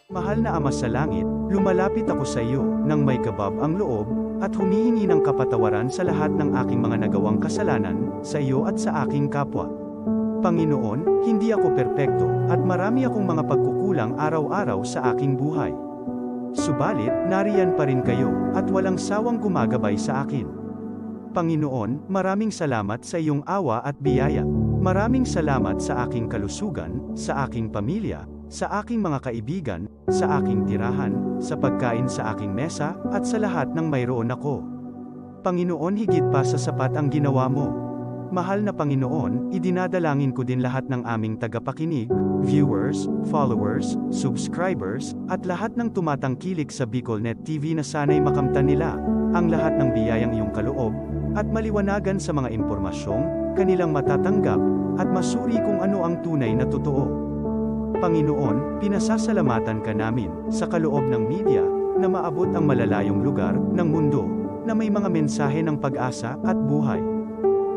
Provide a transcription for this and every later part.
Mahal na Ama sa Langit, lumalapit ako sa iyo, nang may kabab ang loob, at humihingi ng kapatawaran sa lahat ng aking mga nagawang kasalanan, sa iyo at sa aking kapwa. Panginoon, hindi ako perpekto, at marami akong mga pagkukulang araw-araw sa aking buhay. Subalit, nariyan pa rin kayo, at walang sawang gumagabay sa akin. Panginoon, maraming salamat sa iyong awa at biyaya. Maraming salamat sa aking kalusugan, sa aking pamilya, sa aking mga kaibigan, sa aking tirahan, sa pagkain sa aking mesa, at sa lahat ng mayroon ako. Panginoon, higit pa sa sapat ang ginawa mo. Mahal na Panginoon, idinadalangin ko din lahat ng aming tagapakinig, viewers, followers, subscribers, at lahat ng tumatangkilik sa BicolNet TV na sana'y makamtan nila ang lahat ng biyayang iyong kaloob, at maliwanagan sa mga impormasyong kanilang matatanggap, at masuri kung ano ang tunay na totoo. Panginoon, pinasasalamatan ka namin, sa kaloob ng media, na maabot ang malalayong lugar, ng mundo, na may mga mensahe ng pag-asa, at buhay.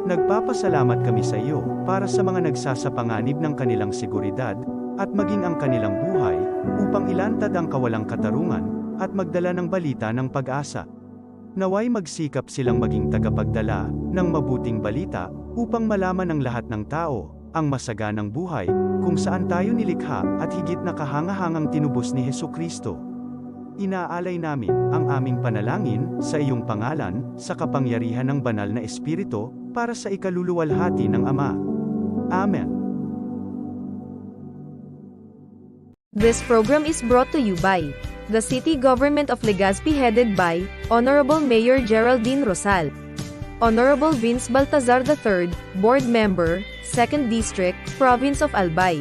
Nagpapasalamat kami sa iyo, para sa mga nagsasapanganib ng kanilang seguridad, at maging ang kanilang buhay, upang ilantad ang kawalang katarungan, at magdala ng balita ng pag-asa. Naway magsikap silang maging tagapagdala, ng mabuting balita, upang malaman ng lahat ng tao, ang masaganang buhay, kung saan tayo nilikha, at higit na kahangahangang tinubos ni Hesukristo. Inaalay namin ang aming panalangin sa iyong pangalan, sa kapangyarihan ng banal na Espiritu, para sa ikaluluwalhati ng Ama. Amen. This program is brought to you by the City Government of Legazpi, headed by Honorable Mayor Geraldine Rosal, Honorable Vince Baltazar III, Board Member, 2nd District, Province of Albay.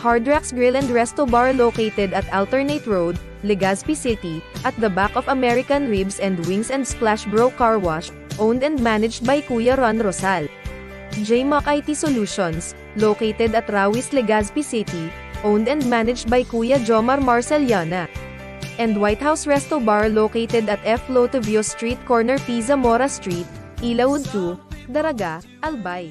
Hardrax Grill and Resto Bar located at Alternate Road, Legazpi City, at the back of American Ribs and Wings and Splash Bro Car Wash, owned and managed by Kuya Ron Rosal. JMac IT Solutions, located at Rawis, Legazpi City, owned and managed by Kuya Jomar Marceliana. And White House Resto Bar located at F. Lotavio Street corner P. Zamora Street, Ilaud 2, Daraga, Albay.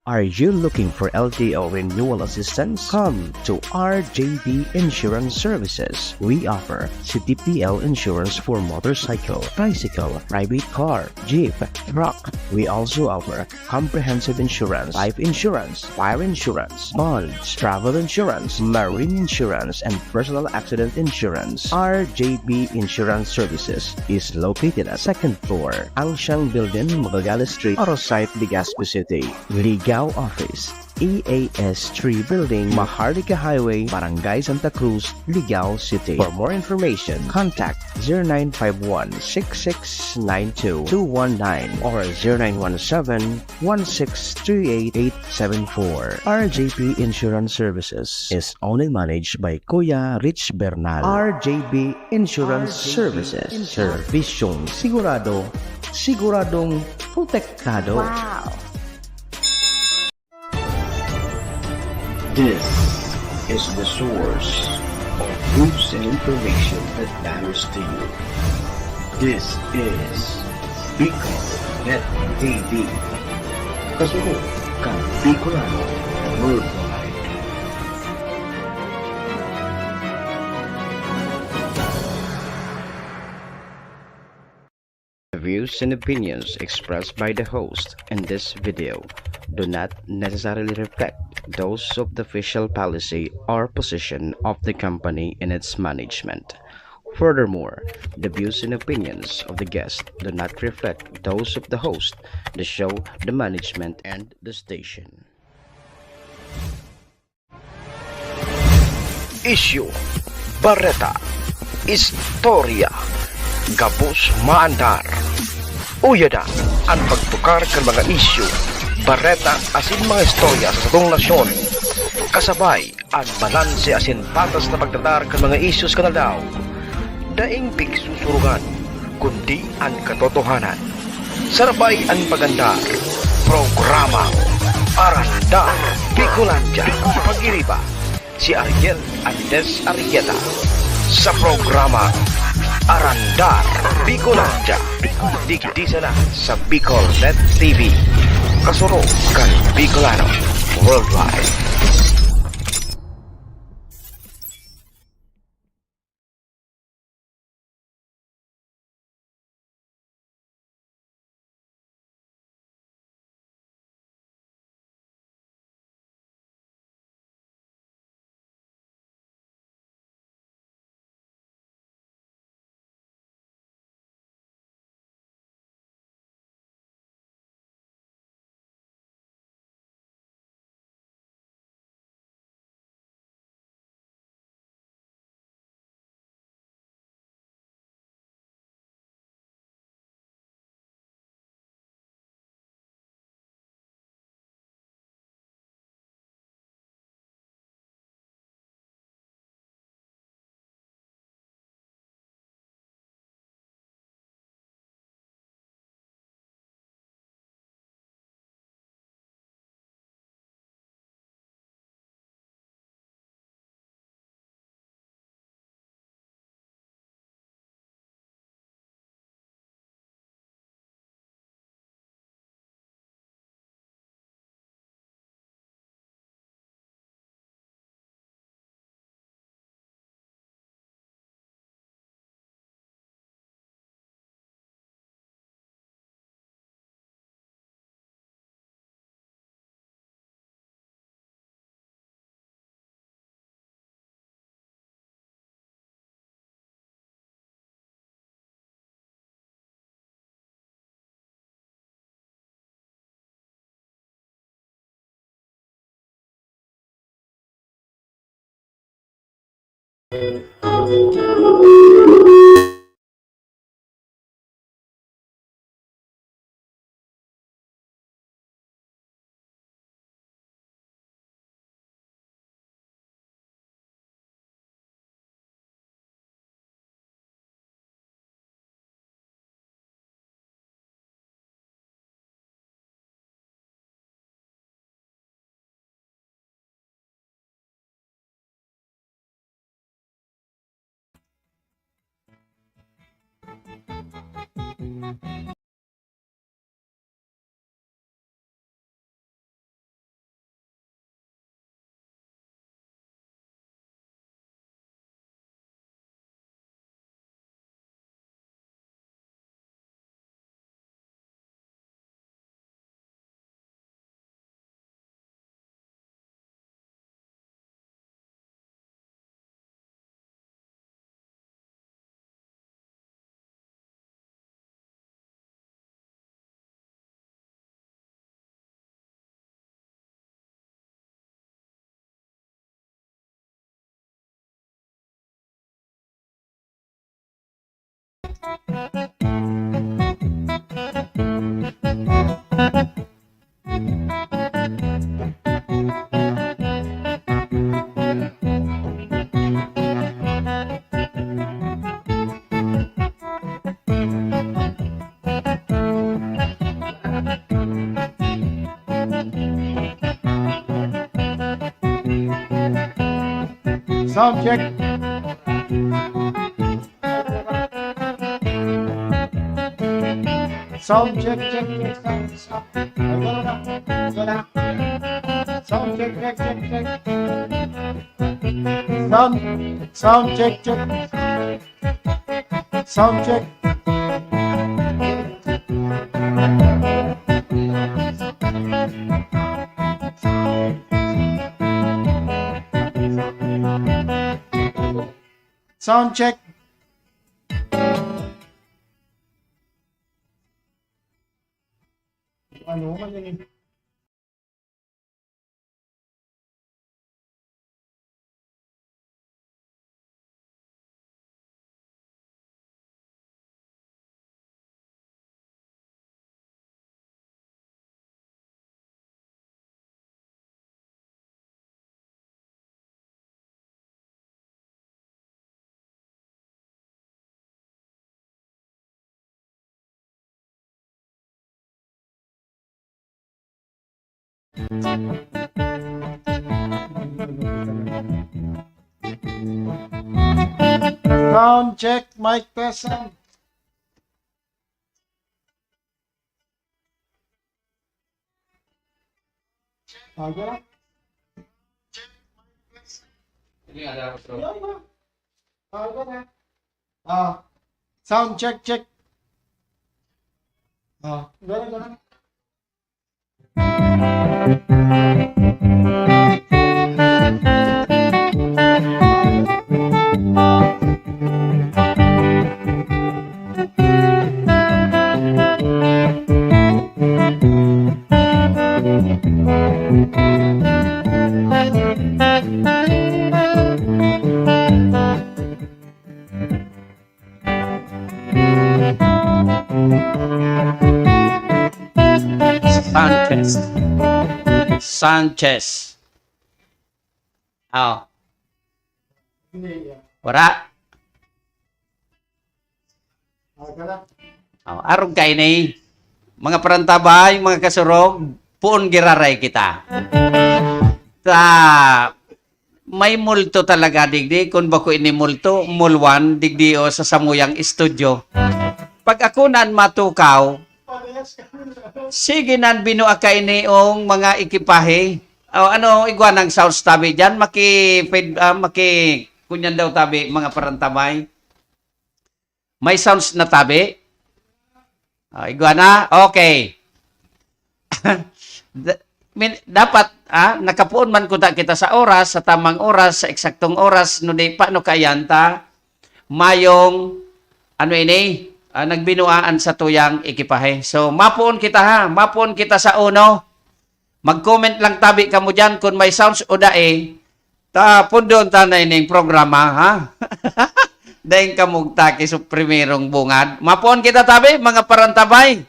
Are you looking for LTO renewal assistance? Come to RJB Insurance Services. We offer CTPL insurance for motorcycle, bicycle, private car, jeep, truck. We also offer comprehensive insurance, life insurance, fire insurance, bonds, travel insurance, marine insurance, and personal accident insurance. RJB Insurance Services is located at 2nd floor, Angsiang Building, Magallanes Street, Orosite, Legazpi City. Ligaw Office, EAS 3 Building, Maharlika Highway, Barangay Santa Cruz, Ligaw City. For more information, contact 0951-6692-219 or 0917-1638874. RJP Insurance Services is owned and managed by Kuya Rich Bernal. RJB Insurance Services. Servisyong sigurado, siguradong protektado. Wow! This is the source of news and information that matters to you. This is BicolNet TV. Kasunod kang Bicolano Worldwide. The views and opinions expressed by the host in this video do not necessarily reflect those of the official policy or position of the company and its management. Furthermore, the views and opinions of the guest do not reflect those of the host, the show, the management, and the station. Isyu, Barreta, Istorya, Gabos Maandar. Uyada ang pagtukar kan mga isyu, Barreta asin mga istorya sa satong nasyon. Kasabay ang balanse asin patas na pagtatar kan mga isyus kanadaw. Daing pigsusurugan, kundi ang katotohanan. Sarabay ang pagandar, programa, Arandar, Bicolandia, pag-iriba, si Ariel Andes Arrieta. Sa programa, Arandar, Bicolandia, digdi na sa BicolNet TV. Kasuro kan Bicolano worldwide. Sound check. Sound check, check, check, sound, sound. Ay, gano'n na. Gano'n na. Sound check, check, check, check. Sound check, check. Sound check. Sound check. Ano man yun? Sound check, mic test sound. Agora. Yun na. Go na. Sound check, check. Go na. Sanchez. Hindi. Wara. Go na. Arog kay ni mga parantabay, mga kasurog, puon giraray kita. May multo talaga digdi kun bako ini multo, mulwan digdi o sa Samuyang Studio. Pag ako nan matukaw, sige nan binuha kay ni ong mga ekipahe. Igwa ng sounds tabi dyan, kunyan daw tabi, mga parantabay. May sounds na tabi. Igwa na? Okay. Dapat, nakapuon man kuta kita sa oras, sa tamang oras, sa eksaktong oras, no di pa, no kayanta, mayong, nagbinuaan sa tuyang ekipahe. So, mapuon kita sa uno. Mag-comment lang tabi ka mo dyan kung may sounds o dae. Pundon tanay ning programa, ha? Daing ka mugtaki sa primerong bungad. Mapuon kita tabi, mga parantabay.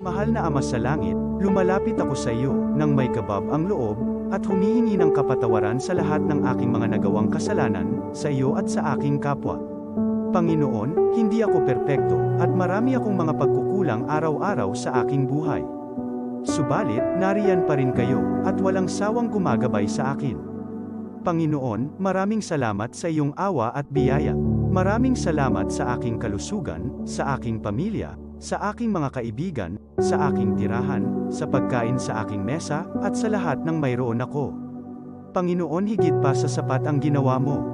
Mahal na Ama sa Langit, lumalapit ako sa iyo, nang may kabab ang loob, at humihingi ng kapatawaran sa lahat ng aking mga nagawang kasalanan, sa iyo at sa aking kapwa. Panginoon, hindi ako perpekto, at marami akong mga pagkukulang araw-araw sa aking buhay. Subalit, nariyan pa rin kayo, at walang sawang gumagabay sa akin. Panginoon, maraming salamat sa iyong awa at biyaya. Maraming salamat sa aking kalusugan, sa aking pamilya, sa aking mga kaibigan, sa aking tirahan, sa pagkain sa aking mesa, at sa lahat ng mayroon ako. Panginoon, higit pa sa sapat ang ginawa mo.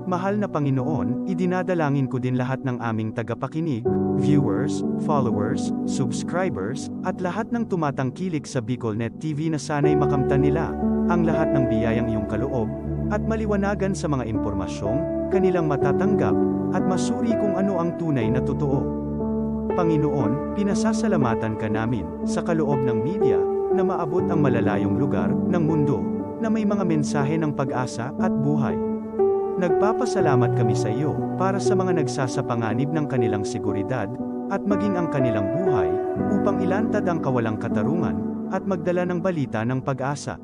Mahal na Panginoon, idinadalangin ko din lahat ng aming tagapakinig, viewers, followers, subscribers, at lahat ng tumatangkilik sa BicolNet TV na sana'y makamtan nila ang lahat ng biyayang iyong kaloob, at maliwanagan sa mga impormasyong kanilang matatanggap, at masuri kung ano ang tunay na totoo. Panginoon, pinasasalamatan ka namin, sa kaloob ng media, na maabot ang malalayong lugar, ng mundo, na may mga mensahe ng pag-asa, at buhay. Nagpapasalamat kami sa iyo, para sa mga nagsasapanganib ng kanilang seguridad, at maging ang kanilang buhay, upang ilantad ang kawalang katarungan, at magdala ng balita ng pag-asa.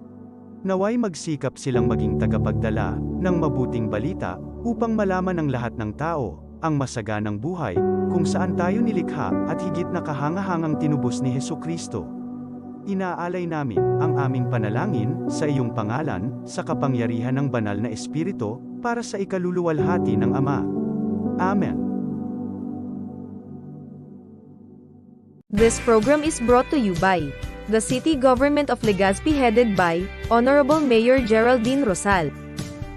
Naway magsikap silang maging tagapagdala, ng mabuting balita, upang malaman ng lahat ng tao, ang masaganang buhay, kung saan tayo nilikha, at higit na kahangahangang tinubos ni Hesukristo. Inaalay namin ang aming panalangin sa iyong pangalan, sa kapangyarihan ng banal na Espiritu, para sa ikaluluwalhati ng Ama. Amen. This program is brought to you by the City Government of Legazpi headed by Honorable Mayor Geraldine Rosal,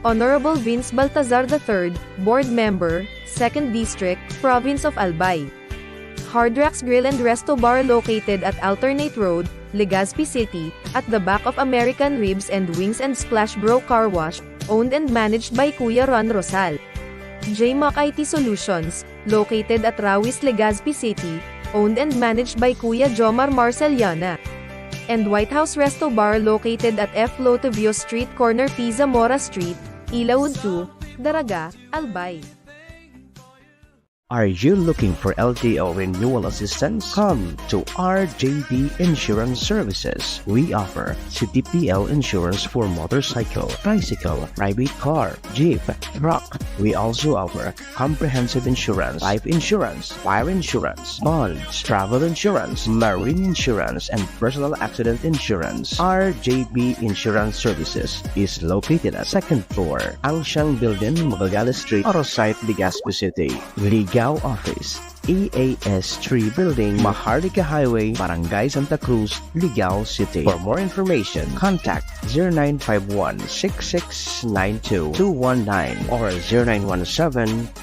Honorable Vince Baltazar III, Board Member, 2nd District, Province of Albay. Hard Rocks Grill and Resto Bar located at Alternate Road, Legazpi City, at the back of American Ribs and Wings and Splash Bro Car Wash, owned and managed by Kuya Ron Rosal. JMac IT Solutions, located at Rawis, Legazpi City, owned and managed by Kuya Jomar Marceliana. And White House Resto Bar located at F. Lotavio Street Corner Pisa Mora Street, Ilaud 2, Daraga, Albay. Are you looking for LTO renewal assistance? Come to RJB Insurance Services. We offer CTPL insurance for motorcycle, tricycle, private car, jeep, truck. We also offer comprehensive insurance, life insurance, fire insurance, bonds, travel insurance, marine insurance, and personal accident insurance. RJB Insurance Services is located at 2nd floor, Angsiang Building, Magallanes Street, Orosite, Legazpi City. Ligao Office, EAS 3 Building, Maharlika Highway, Barangay Santa Cruz, Ligao City. For more information, contact 0951-6692-219 or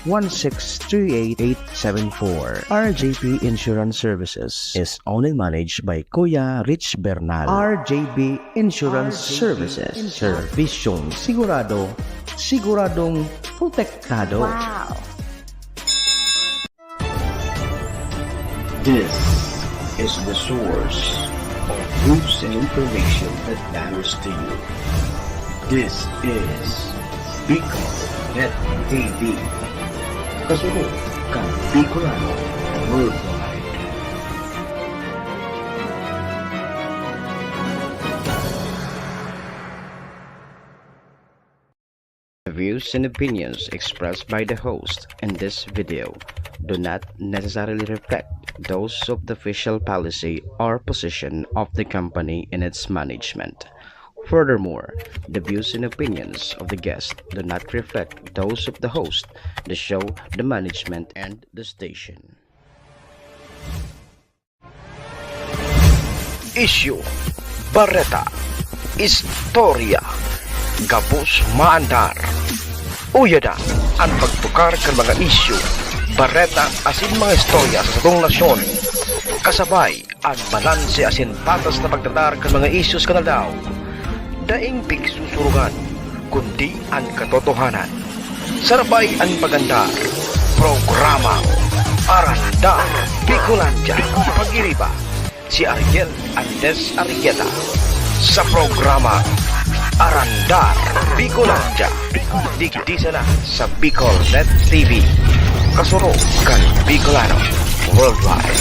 0917-1638874. RJB Insurance Services is owned and managed by Kuya Rich Bernal. RJB Insurance Services. Servisyong sigurado, siguradong protektado. This is the source of news and information that matters to you. This is Bicol Net TV. Kasunod kang Bicolano Worldwide. The views and opinions expressed by the host in this video do not necessarily reflect those of the official policy or position of the company and its management. Furthermore, the views and opinions of the guest do not reflect those of the host, the show, the management, and the station. Isyu, Bareta, Istorya, Gabos Maandar. Uyada ang pagtukar kan mga isyu, bareta asin mga istorya sa satong nasyon. Kasabay ang balanse asin patas na pagtatar kan mga isyus kanaldaw. Daing pigsusurugan, kundi ang katotohanan. Sarabay ang pagandar, programa Arandar Bicolandia. Pag-iriba, si Ariel Andes Arrieta sa programa Arandar Bicolandia. Digdisa na sa Bicol Net TV. Kasuro kan Bicolano Worldwide.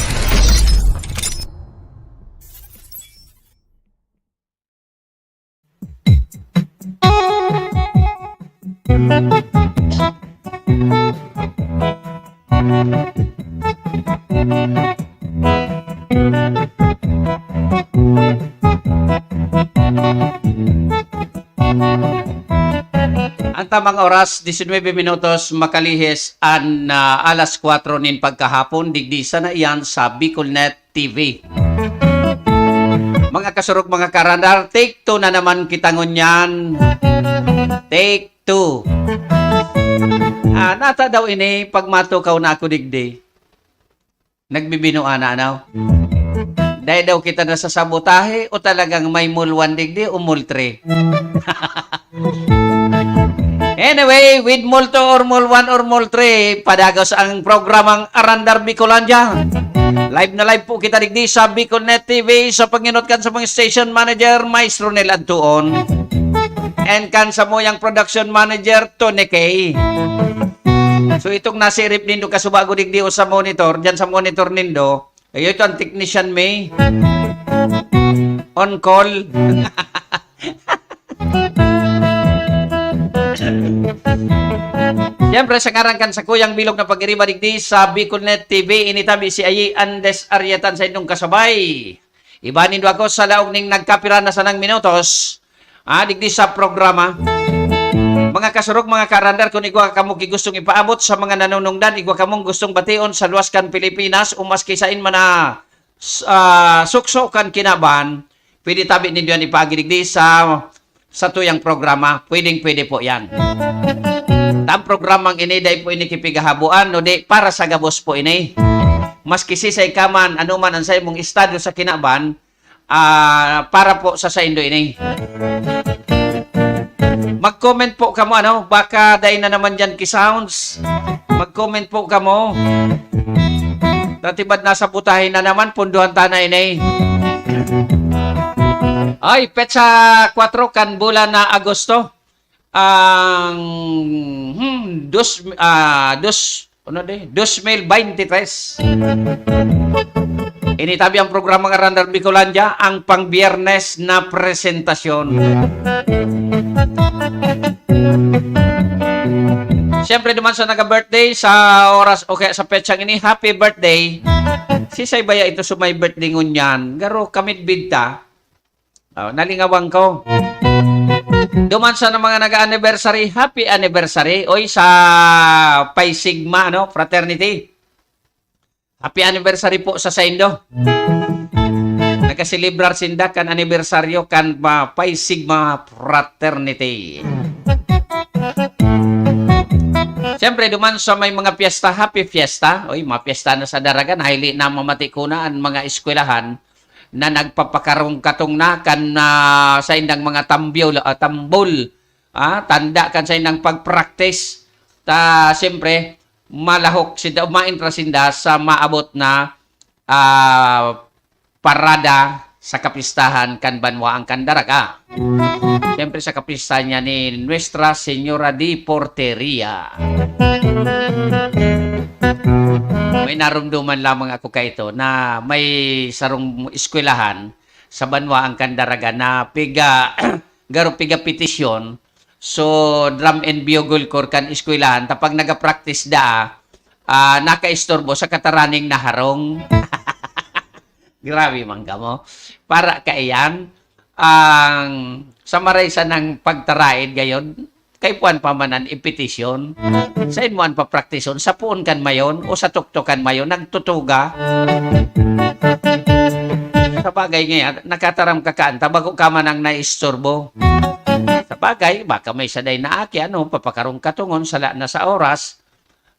Ang tamang oras, 19 minutos, makalihis an alas 4 nin pagkahapon, digdisa na iyan sa Bicolnet TV. Mga kasurok, mga karandar, take 2 na naman kita ngunyan. Take 2. Nata daw ini, pag matukaw na ako digdi, nagbibinuan na ano? Dahil daw kita na sa sabotahe o talagang may mulwan digdi o multre. Anyway, with multo or mulwan or multre, padagos ang programang Arandar Bicolandia. Live na live po kita digdi sa Bicolnet TV sa panginot kan sa mga station manager Maestro Nel Antuon and kan sa moyang production manager Tony K. So itong nasirip nindo kasubago digdi o sa monitor, dyan sa monitor nindo, ayo ito ang technician May on call. Siyempre, sa karangan sa Kuyang Bilog na pag-iriba digdi sa Bicolnet TV, initabi si Ayi Andes Arrietan sa inyong kasabay. Ibanin do ako sa laog ning nagkapira na sa nang minutos, digdi sa programa. Mga kasurok, mga karandar, kung igwa kamo gustong ipaabot sa mga nanunungdan, igwa kamong gustong bation sa luwas kan Pilipinas, umaski sa in mana sukso kan kinaban, pwede tabi ninyo yan ipagidigdi sa tuyang programa. Pwede po yan. Ang programang ini day po ini kipigahabuan no di para sa gabos po ini. Maski si say kaman anuman ang sa imong estado sa kinaban, para po sa indo ini. Mag-comment po kamo ano, baka day na naman diyan ki sounds. Mag-comment po kamo. Tatibad nasa butahin na naman punduhan ta na ini. Ay, petsa 4 kan bulan na Agosto. Ang ano de? 2023. Initabi ang programa ng Randall Bicolandia, ang pang-biyernes na presentasyon. Siyempre naman sa nag-birthday sa oras o kaya sa petsang ini, happy birthday. Si Saybaya ito sumay birthday ngunyan. Garo kamit bidta. Nalingawang ko. Duman sa mga nag-anniversary, happy anniversary. Oy, sa Pi Sigma, fraternity. Happy anniversary po sa Saindo. Nagkasilibrar sinda kan anibersaryo kan Pi Sigma fraternity. Siyempre, duman sa may mga piyesta, happy fiesta. Oy, mga piyesta na sa daragan, highly na mamatikuna ang mga eskwelahan na nagpapakarong katong na kan sa indang mga tambol. Tanda kan sa indang pag-practice. Siyempre, malahok sinda, maintrasinda sa maabot na parada sa kapistahan kan banwa ang kandaraga. Siyempre sa kapistahan niya ni Nuestra Señora de Porteria. May narumduman lamang ako kaito na may sarong eskwelahan sa banwa ang kandaraga na piga petisyon. So, drum and bugle kor kan eskwelahan, tapag nagapractice nakaistorbo sa kataraning naharong. Grabe mangga mo. Para kaiyan, sa maraysa ng pagtaraid gayon, kay puan pamanan ipetisyon. Sa inmuan pa praktisyon, sa puon kan mayon, o sa tuktokan mayon, nagtutuga. Sa bagay ngayon, nakataram kakanta, bago ka man ang naistorbo. Sa bagay, baka may saday na aki, papakarong katungon, sala na sa oras,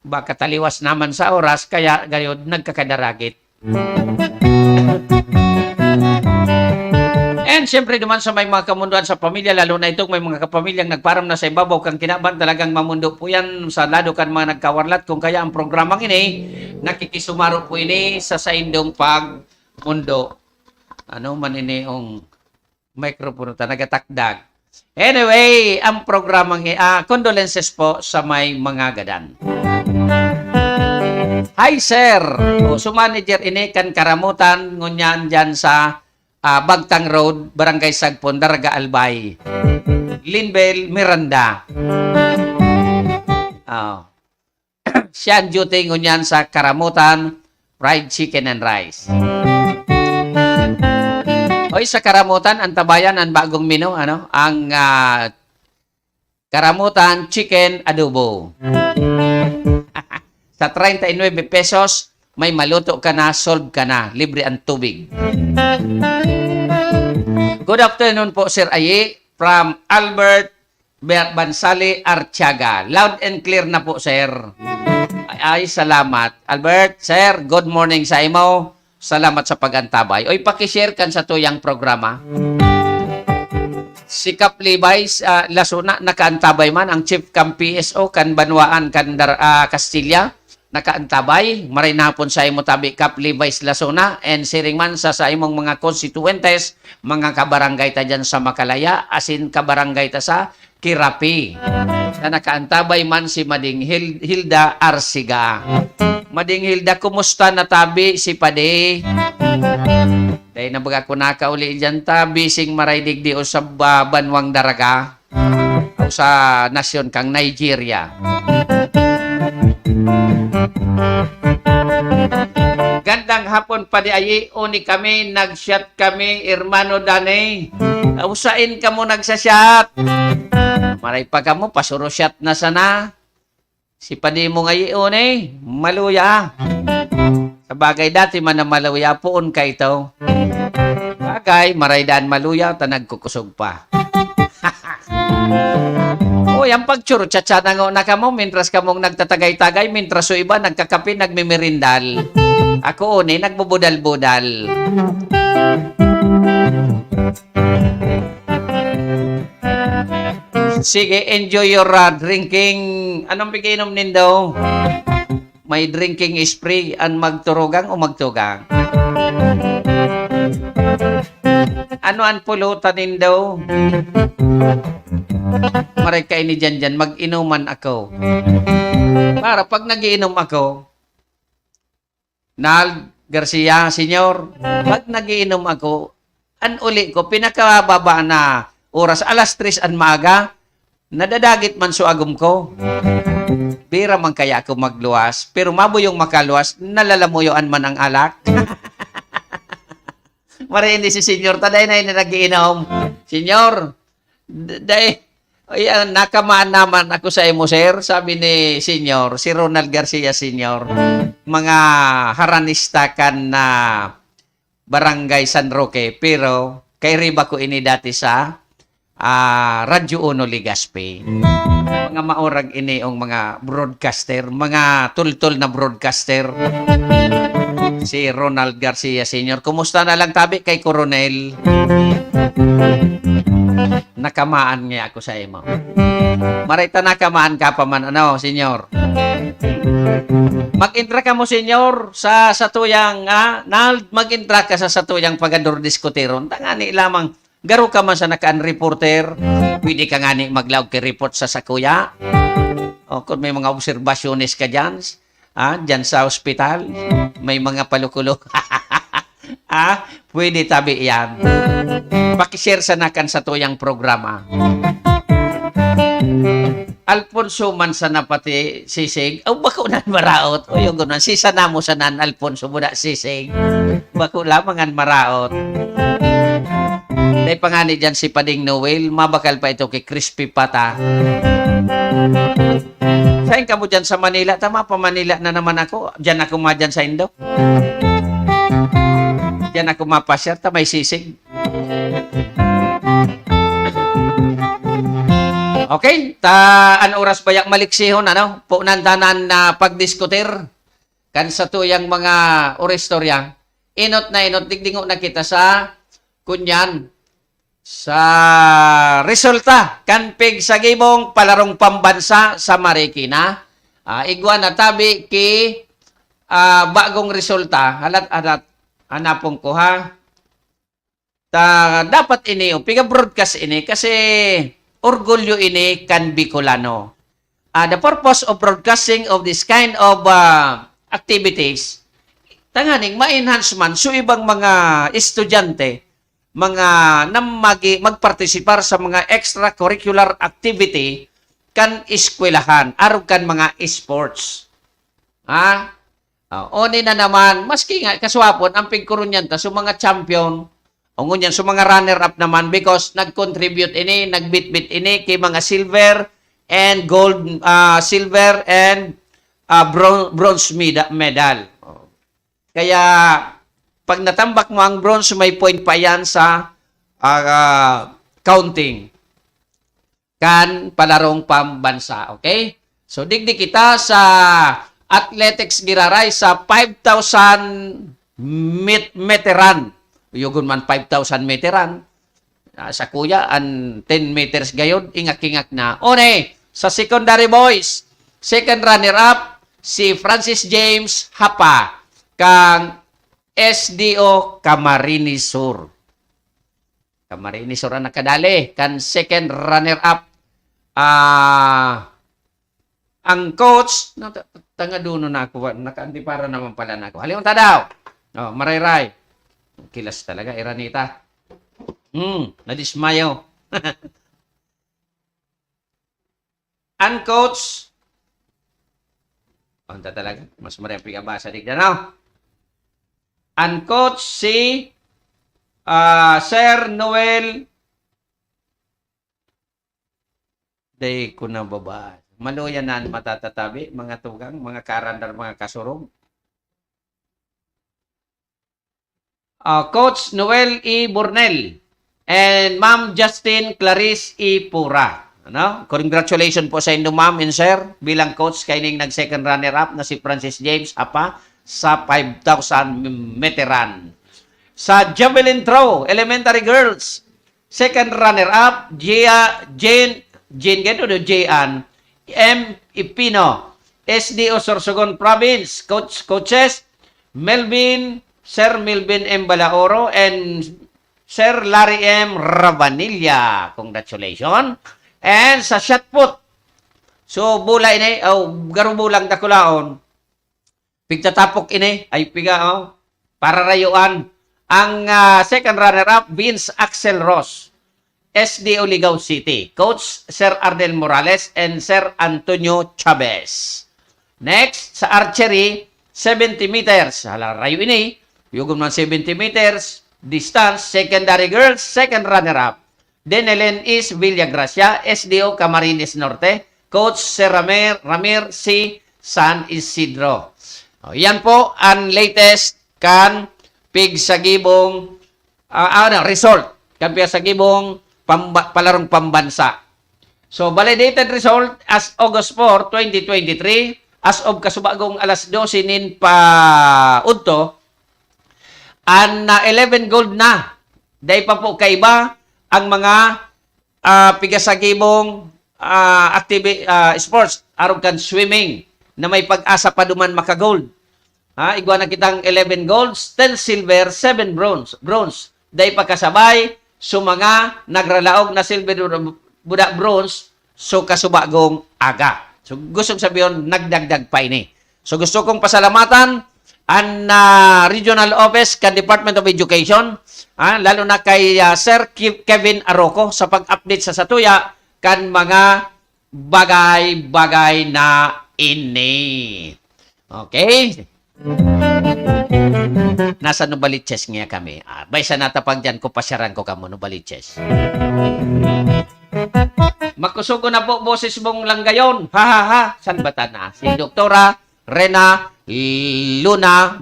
baka taliwas naman sa oras, kaya gayon nagkakadaragit. And siyempre naman sa may mga kamunduan sa pamilya, lalo na itong may mga kapamilyang nagparam na sa ibabaw kang kinaban, talagang mamundo po yan sa lado kan mga nagkawarlat. Kung kaya ang programang ini, nakikisumaro po ini sa saindong pagmundo. Man ini ang microphone ta nagatakdag. Anyway, ang programang condolences po sa may mga gadan. Hi sir, manager ini kan karamutan ngunyan dyan sa Bagtang Road, Barangay Sagpon, Daraga Albay. Linbel Miranda. Siya ang duty ngunyan sa karamutan, fried chicken and rice. Oy, sa karamutan, ang tabayan, ang bagong menu, ang karamutan chicken adobo. Sa 39 pesos, may maluto ka na, solve ka na, libre ang tubig. Good afternoon po, Sir Ayi, from Albert Bansali, Artiaga. Loud and clear na po, Sir. Ay, salamat. Albert, Sir, good morning sa imo. Salamat sa pag-antabay. Oy, pakishare kan sa tuyang programa. Si Kap Levi's Lasuna, nakaantabay man. Ang Chief Camp PSO, kan Banwaan, kan Castilla, nakaantabay. Maray na hapon sa imo tabi Kap Levi's Lasuna. And siring man sa imong mga constituentes, mga kabarangay ta dyan sa Makalaya, asin kabarangay ta sa Kirapi. Na nakaantabay man si Mading Hilda Arsiga. Mading Hilda, kumusta na tabi si Pade? Dahil nabaga ko nakauli dyan tabi, sing maraydig di o sa Banwang Daraga o sa nasyon kang Nigeria. Gandang hapon pa di ayi, uni kami, nag-shot kami, Hermano Dane. Usain ka mo nagsasyat. Maray pa ka mo, pasuro shot na sana. Si padi mo ngayon uni, maluya. Sa bagay dati man na maluya, puon ka ito. Bagay, maray daan maluya, tanag kukusog pa. O, yung pagchurchatsa na ka mo, mintras ka mong nagtatagay-tagay, mintras o iba, nagkakape, nagmimirindal. Ako uni, nagbubudal-budal. Sige, enjoy your drinking. Anong pikinom nindo? May drinking spree ang magturugang o magtugang? Ano ang pulutan nindo? Maray ka ini dyan, mag-inuman ako. Para pag nagiinom ako, Nal Garcia, Senyor, pag nagiinom ako, an uli ko, pinakababa na oras, alas 3 an maaga, nadadagit man so agum ko. Bira man kaya ako magluwas, pero mabuyong makaluwas, nalalamuyoan man ang alak. Maray hindi si Senyor, taday na yun nagiinom. Senyor, nakamaan naman ako sa imo, sir. Sabi ni Senyor, si Ronald Garcia, Senyor, mga haranista kan na Barangay San Roque, pero kay Riba ko ini dati sa Radyo Uno Legazpi. Mga maurag ini ang mga broadcaster, mga tultol na broadcaster. Si Ronald Garcia, Senyor. Kumusta na lang tabi kay Coronel? Nakamaan niya ako sa imo. Marita nakamaan ka pa man, ano, Senyor? Mag-intra ka mo, Senyor, sa satuyang, mag-intra ka sa satuyang pagador diskuteron. Tangani lamang, garo ka man sa nakaan reporter, pwede ka ngani maglaog kay report sa sakuya. O kung may mga obserbasyones ka dyan, dyan sa ospital, may mga palukulo. Pwede tabi yan. Pakishare sa nakan sa tuyang programa. Alfonso man sa napati sisig. Bako nan maraot. O yung gunan. Sisa na mo sa nan Alfonso muna sisig. Bako lamangan maraot. Dahil pangani dyan si Pading Noel. Mabakal pa ito kay Crispy Pata. Saan ka mo dyan sa Manila? Tama pa Manila na naman ako. Dyan ako madyan sa Indo. Dyan ako mapasyar. May sisig. Okay, an oras bayak maliksihon, ano? Po nandanan na pagdiskutir kan sa tuyang mga oristorya. Inot na inot, digdingo na kita sa kunyan, sa resulta, kan pig sa gibong palarong pambansa sa Marikina. Igwa na tabi ki bagong resulta, halat-halat, hanapong ko ha. Dapat ini, piga broadcast ini, kasi orgulyo ini kan Bicolano. The purpose of broadcasting of this kind of activities, tanganing ma-enhance man so ibang mga estudyante, mga magpartisipar sa mga extracurricular activity kan eskwelahan, arog kan mga sports. Oni na naman, maski nga kaswapon, ang pigkuron yan ta, so mga champion, o ngunyan, so mga runner-up naman because nag-contribute ini, nagbit-bit ini kay mga silver and gold, silver and bronze medal. Kaya, pag natambak mo ang bronze, may point pa yan sa counting. Kan palarong pambansa, okay? So, digdi kita sa athletics giraray sa 5,000 meteran. Yugon man 5,000 meteran. Sa kuya, 10 meters gayon, ingak-ingak na. One, sa secondary boys, second runner-up, si Francis James Hapa, kang SDO Camarines Sur. Camarines Sur ang nakadali. Kan second runner-up, ang coach, tanga duno na ako, nakaantipara naman pala na ako. Halimunta daw. Maray-ray. Kilas talaga, Iranita. Nadismayo. Ang coach, anta talaga, mas marami pigabasa di no? Ang coach si Sir Noel day ko na baba. Maluyan na matatatabi, mga tugang, mga karandar, mga kasurog. Coach Noel E. Burnell and Ma'am Justin Clarice E. Pura. Congratulations po sa inyo, ma'am and sir, bilang coach kaining nag-second runner-up na si Francis James Apa sa 5,000 meteran. Sa javelin throw, elementary girls, second runner-up, Jane M. Ipino, SDO Sorsogon Province. Coaches, Sir Melvin M. Balaoro and Sir Larry M. Ravanilla. Congratulations. And sa shot put, so bulay ini, garo bulang dakulaon, pigtatapok ini, ay piga, para rayuan. Ang second runner-up, Vince Axel Ross, SDO Ligao City. Coach, Sir Ardel Morales and Sir Antonio Chavez. Next, sa archery, 70 meters. Hala, rayo ini, yugong ng 70 meters, distance, secondary girls, second runner-up. Denelen is Villagracia, SDO Camarines Norte. Coach, Sir Ramir C. San Isidro. Yan po ang latest kan pig sa gibong result. Kampiya sa gibong palarong pambansa. So, validated result as August 4, 2023, as of kasubagong alas 12 nin pa udto, an 11 gold na. Dahil pa po kaiba ang mga pigasagibong sports, aron kan swimming, na may pag-asa pa duman maka-gold. Igwa na kitang 11 golds, 10 silver, 7 bronze. Dahil pa kasabay, so mga nagralaog na silver budak bronze, so kasubagong aga. So gusto kong sabihin, nagdagdag pa ini. So gusto kong pasalamatan ang regional office kan Department of Education, lalo na kay Sir Kevin Arroco sa pag-update sa Satuya kan mga bagay-bagay na ini. Okay? Nasa Novaliches nga kami. Baysa natapag dyan ko, pasyaran ko kamo, Novaliches. Magkusugo na po boses mong langgayon. Ha ha ha. San ba na? Si Doktora Rena Luna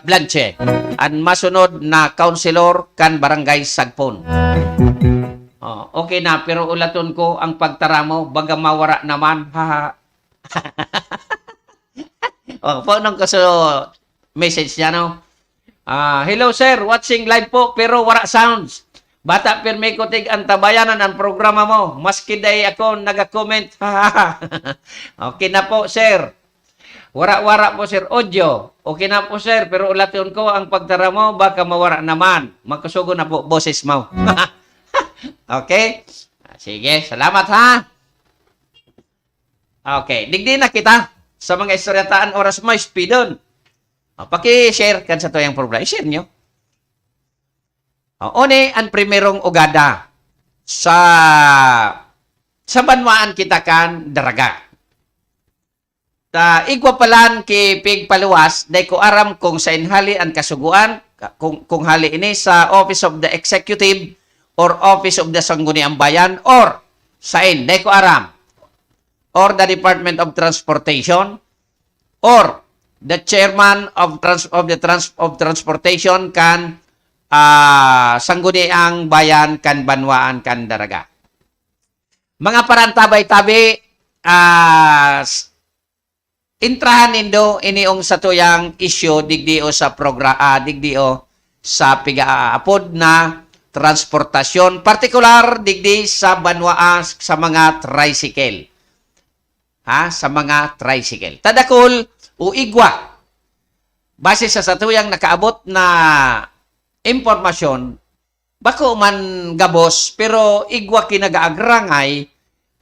Blanche. Ang masunod na counselor kan Barangay Sagpon. Okay na, pero ulaton ko ang pagtara mo, baga mawara naman. Ha ha. Paano ko sa message niya, no? Hello sir, watching live po, pero wara sounds. Bata pirmi ko tig antabayanan ang programa mo. Maski day ako naga-comment. Okay na po, sir. Wara-wara po, sir. Audio. Okay na po, sir. Pero ulaton ko ang pagtara mo, baka mawara naman. Magkasugo na po, boses mo. Okay? Sige, salamat ha. Okay, digdi na kita sa mga istoryataan oras mo, speedon. Paki-share kan sa toyang program. I-share nyo. One ang primerong ugada sa banwaan kita kan daraga. Igwa palan ki pig paluwas, day ko aram kung sa inhali ang kasuguan, kung hali ini sa Office of the Executive or Office of the Sangguniang Bayan or sain, day ko aram, or the Department of Transportation or the Chairman of Transportation kan Sangguniang Bayan kan Banwaan kan Daraga. Mga parantabay-tabi, intrahan nindo iniong sa tuyang issue digdio sa digdio sa pigaapod na transportasyon, partikular digdi sa banwaa sa mga tricycle. Sa mga tricycle. Tadakol o igwa. Base sa satuyang nakaabot na impormasyon, bako man gabos, pero igwa kinagaagrangay,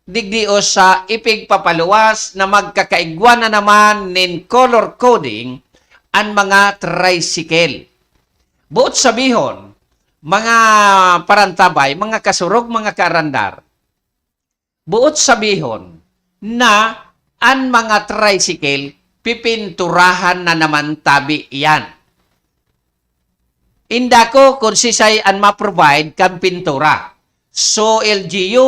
digdio sa ipigpapaluwas na magkakaigwa na naman nin color coding ang mga tricycle. Buot sabihon, mga parantabay, mga kasurog, mga karandar, buot sabihon na ang mga tricycle pipinturahan na naman tabi yan. Indako kung sisay ang ma-provide kang pintura. So, LGU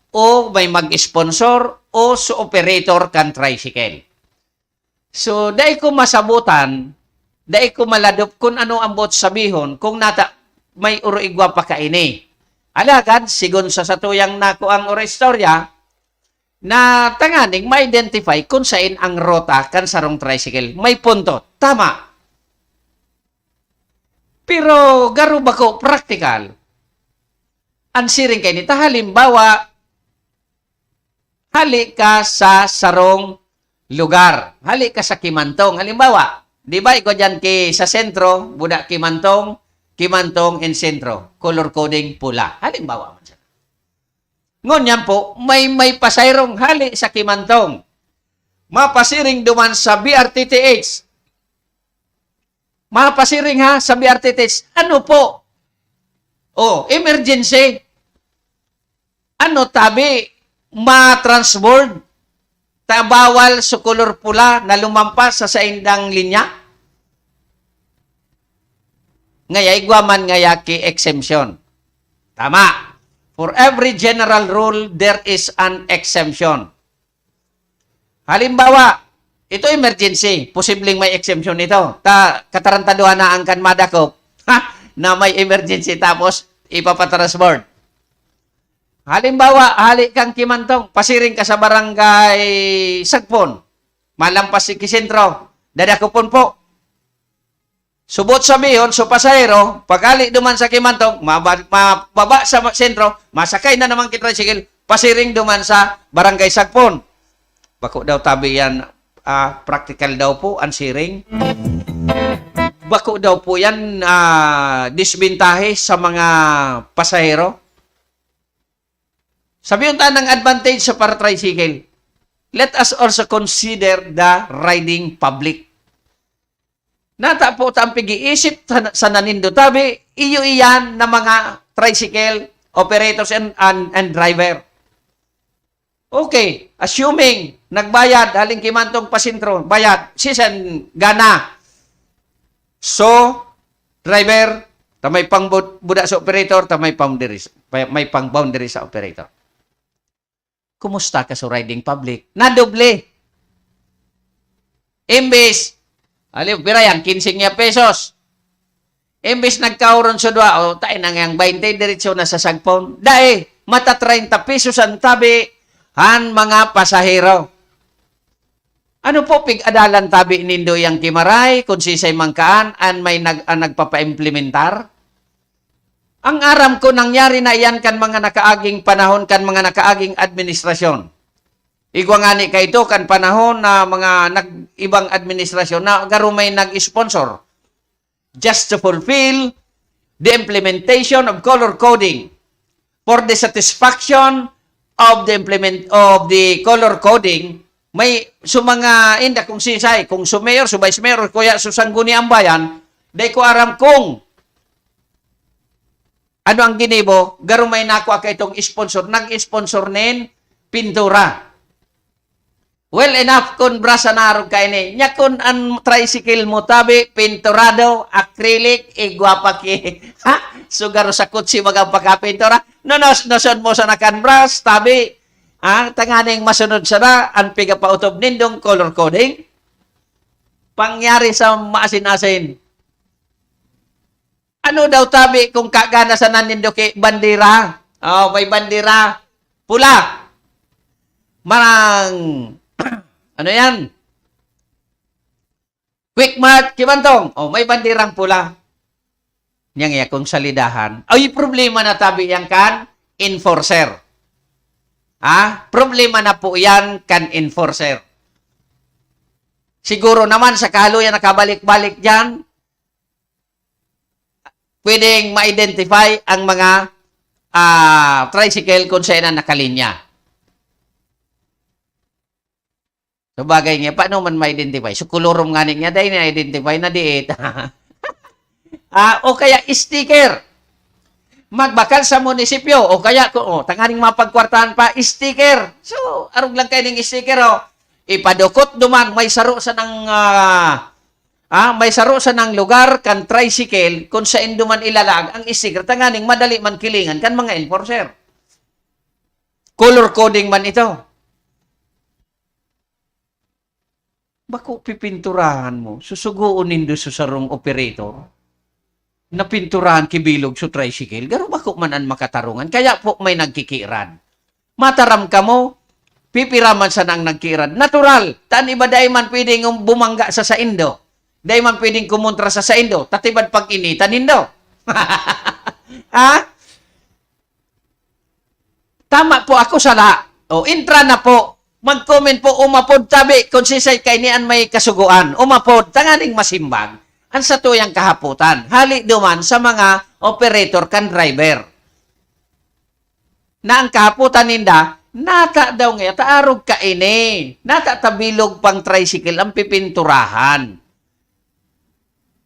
o may mag-sponsor o so operator kan tricycle. So, dahil ko masabutan, dahil ko maladop kung ano ang bot sabihon, kung nata may uroigwa pa kaini. Alagad, sigon sa satuyang nako ang istorya, na tanganing ma-identify kung saan ang rota kan sarong tricycle. May punto. Tama. Pero garo ba ko practical? Ang siring kay nita, halimbawa, hali ka sa sarong lugar. Hali ka sa Kimantong. Halimbawa, di ba ikaw dyan sa sentro, budak Kimantong in sentro. Color coding pula. Halimbawa man siya. Ngunyan po, may pasayrong hali sa Kimantong. Mapasiring duman sa BRTTH. Mapasiring ha sa BRTTH. Ano po? Oh, emergency. Ano tabi? Ma-transboard. Bawal sa kulor pula na lumampas sa saindang linya. Ngaya, igwaman ngaya ki exemption. Tama. For every general rule, there is an exemption. Halimbawa, ito emergency. Posibleng may exemption ito. Katarantaduhan na ang kanmada ko na may emergency tapos ipapatransboard. Halimbawa, hali kang Kimantong, pasiring ka sa barangay Sagpon, malampas si Kisentro, dadakupon po. Subot sa Bihon, so pasahero, pagkali duman sa Kimantong, mababa sa sentro, masakay na naman kitricycle, pasiring duman sa barangay Sagpon. Bako daw tabi yan, practical daw po, ang siring. Bako daw po yan, disbintahe sa mga pasahero. Sabihin tayo ng advantage sa para tricycle. Let us also consider the riding public. Nata po ang pag-iisip sa nanindo tabi, iyo iyan na mga tricycle operators and driver. Okay, assuming nagbayad, haling Kimantong pasintro, bayad, sisan gana. So, driver, tamay pang buda sa operator, tamay may pang boundary sa operator. Kumusta ka sa riding public? Nadoble. Imbes, pirayan, 15 pesos. Imbes nagkauron sa dua, tayo nang yang 20 diretso na sa Sagpon. Dahil, mata 30 pesos ang tabi han mga pasahero. Ano po pig-adalan tabi nindo yang Kimaray, kung sisay mangkaan, an may nagpapa-implementar? Ang aram ko nangyari na yan kan mga nakaaging panahon, kan mga nakaaging administrasyon. Igwa nga ni ito kan panahon na mga ibang administrasyon na garumay nag-sponsor. Just to fulfill the implementation of color coding for the satisfaction of the color coding, may mga inda kung sisay, kung sumayor, subay mayor, kuya susangguni ang bayan, day ko aram kung ano ang ginibo, garumay na ako itong sponsor, nag-sponsor nin pintura. Well enough kung brasa narog kayo ni. Nya kung ang tricycle mo tabi, pinturado, acrylic, igwapa ki. Ha? So garo sa kutsi magpakapintura. Nason mo sa nakanbras, tabi. Tanganing masunod sa na, ang pigapautob nindong color coding. Pangyari sa maasin-asin. Ano daw tabi kung kagana sa nanindo kay bandira? May bandira. Pula. Marang ano yan? Quick Mart, Kimantong. May bandirang pula. Yang kung salidahan. Ay, problema na tabi yan kan enforcer. Problema na po yan kan enforcer. Siguro naman sa kahaluyan nakabalik-balik dyan, pwedeng ma-identify ang mga tricycle kung saan na nakalinya. So bagay niya, paano man ma-identify? So kulurom nga niya, dahil na-identify na diit. O kaya sticker. Magbakal sa munisipyo. O kaya, tanganing mapagkwartahan pa, sticker. So, arog lang kayo ng sticker. Ipadukot duman, may saro sa ng lugar kan tricycle kung saan duman ilalag ang sticker. Tanganing madali man kilingan kan mga enforcer. Color coding man ito. Bako pipinturahan mo, susuguon nindo sa sarong operator na pinturahan kibilog sa tricycle, garo bako man ang makatarungan, kaya po may nagkikiran. Mataram ka mo, pipiraman sa nang nagkiran. Natural, taan iba dahi man pwedeng bumangga sa saindo, dahi man pwedeng kumontra sa saindo, tatibad pag initan nindo. Tama po ako sala. Intra na po. Mag-comment po, umapod tabi, kung sisay kay niyan may kasuguan. Umapod, tanganing masimbag. Ang sa tuyang kahaputan. Hali duman sa mga operator kan driver. na ang kaputan ninda, nata daw nga, taarog ka ini. Nata tabilog pang tricycle ang pipinturahan.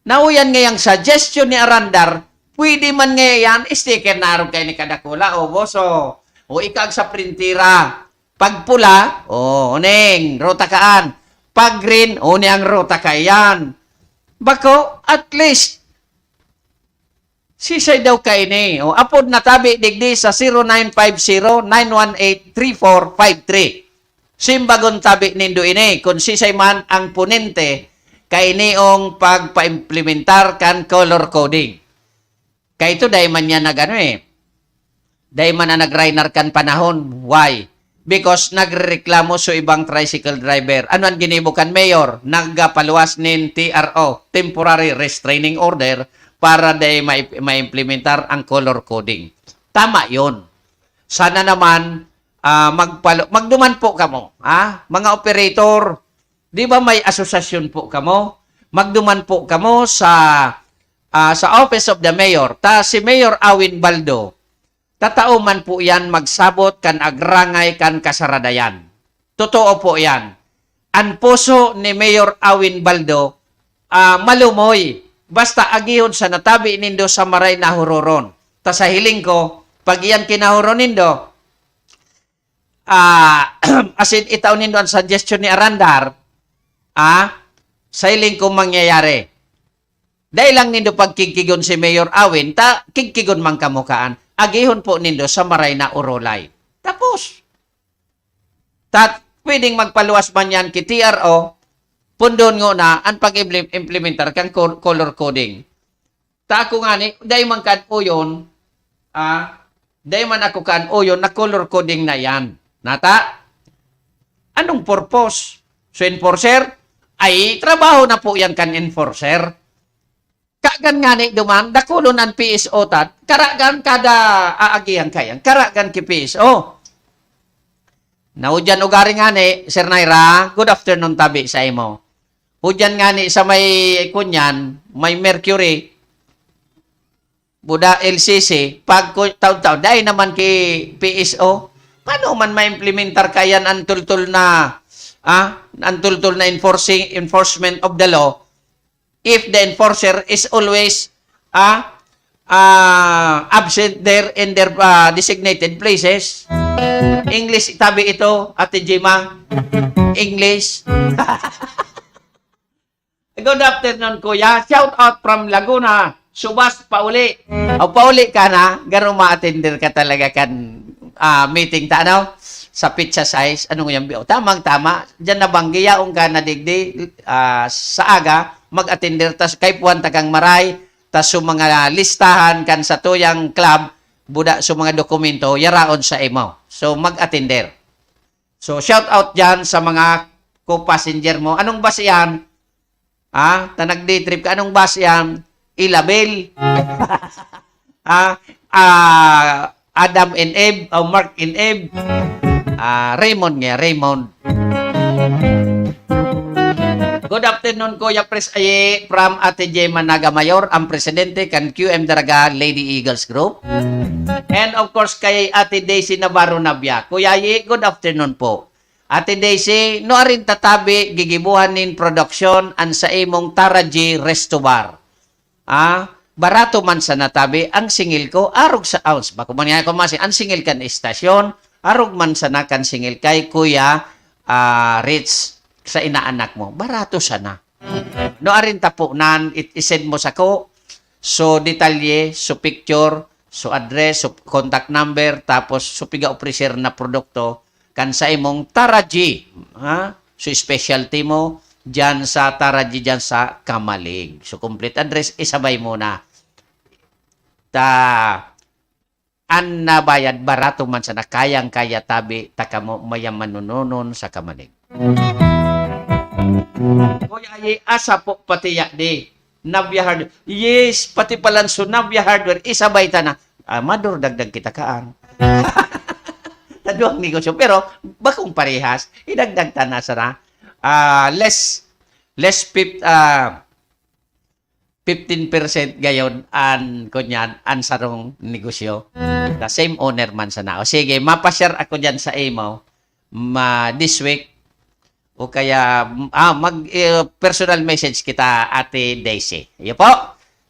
Nauyan ngayang suggestion ni Arandar, pwede man ngayon, sticker na arog kayo ni kadakula, o boso. O ikag sa printira. Pag pula, o neng, rota kaan. Pag green, o ang rota kayan. Bako, at least, sisay daw kayo ni. O apod na tabi digdi sa 0950-918-3453. Simbagon tabi nindo ini, kung sisay man ang punente, kay iniong pagpa-implementar kan color coding. Kaya ito, dahil man yan dahil man na nag-rainer kan panahon. Why? Because nagreklamo sa ibang tricycle driver. Ano ang ginibukan, Mayor? Nagpaluwas nin TRO, Temporary Restraining Order, para dahil ma-implementar ang color coding. Tama yon. Sana naman, magduman po kamo. Mga operator, di ba may asosasyon po kamo? Magduman po kamo sa Office of the Mayor. Si Mayor Awin Baldo, tatao man po yan magsabot kan agrangay kan kasaradayan. Totoo po yan. Ang puso ni Mayor Awin Baldo, malumoy. Basta agihon sa natabi nindo sa maray na huroron. Ta sa hiling ko, pag iyan kinahuron nindo, asin itaw nindo ang suggestion ni Arandar, sa hiling ko mangyayari. Dahil lang nindo pagkikigon si Mayor Awin, kikigon mang kamukaan, agihon po nindo sa maray na urolay. Tapos, pwedeng magpaluwas man yan ki TRO, pundon ngo na ang pag-implementar kang color coding. Ta ako nga ni, dahil man kan uyon, dahil man ako kan uyon na color coding na yan. Nata, anong purpose? So, enforcer, ay trabaho na po yan kan enforcer. Kagan nga ni duman, dakulon ang PSO tat, karagan kada aagihan kayan, karagan ki PSO. Naudyan ugaring nga ni, Sir Naira, good afternoon tabi sa imo. Udyan nga ni sa may kunyan, may Mercury, Buda LCC, pag taon-taon, dahil naman ki PSO, paano man ma-implementar kayan ang tultul na enforcement of the law if the enforcer is always absent there in their designated places? English, tabi ito, Ate Jima. English. Good afternoon, Kuya. Shout out from Laguna. Subas, pauli. O, pauli ka na. Gano'ng ma-attender ka talaga kan meeting ta, ano? Sa pizza size. Anong yung biyo? Tamang-tama. Diyan na banggiyaong ka na digdi sa aga, mag-attender. Tas kay puwan tagang maray. Tas yung mga listahan kan sa tuyang club, buda sa mga dokumento, yaraon sa imo. So, mag-attender. So, shout out dyan sa mga co-passenger mo. Anong bus yan? Ta nag-day trip ka, anong bus yan? Ilabel. Adam and Eve, o Mark and Eve. Raymond nga, Raymond. Good afternoon, Kuya Pres Aye, from Ate Jema Nagamayor, ang presidente kan QM Daraga Lady Eagles Group. And of course, kay Ate Daisy Navarro Nabia. Kuya Aye, good afternoon po. Ate Daisy, no arin tatabi, gigibuhan nin production an sa imong Taraji Resto Bar. Barato man sa natabi, ang singil ko, arog sa ounce. Bako man nga kumasi, ang singil kan istasyon, arog man sa nakan singil kay Kuya Rich sa inaanak mo. Barato sana. No arin tapo nan, isend mo sa ko, so detalye, so picture, so address, so contact number, tapos so piga officer na produkto, kan sa imong Taraji, so specialty mo dyan sa Taraji, dyan sa Kamalig. So complete address, isabay mo na. An nabayad, barato man sa nakayang-kaya tabi, takamo mayaman nununon sa Kamalig. Kuya Aye, asa po pati yakdi, Navia Hardware. Yes, pati palanso, Navia Hardware, isabay ta na. Madur, dagdag kita kaan. Taduang negosyo. Pero, bakong parehas, idagdag ta na sana. Less 15% gayon an kunyan an sarong negosyo. The same owner man sana. O sige, mapashare ako diyan sa imo this week o kaya personal message kita Ate Daisy. Iyo po.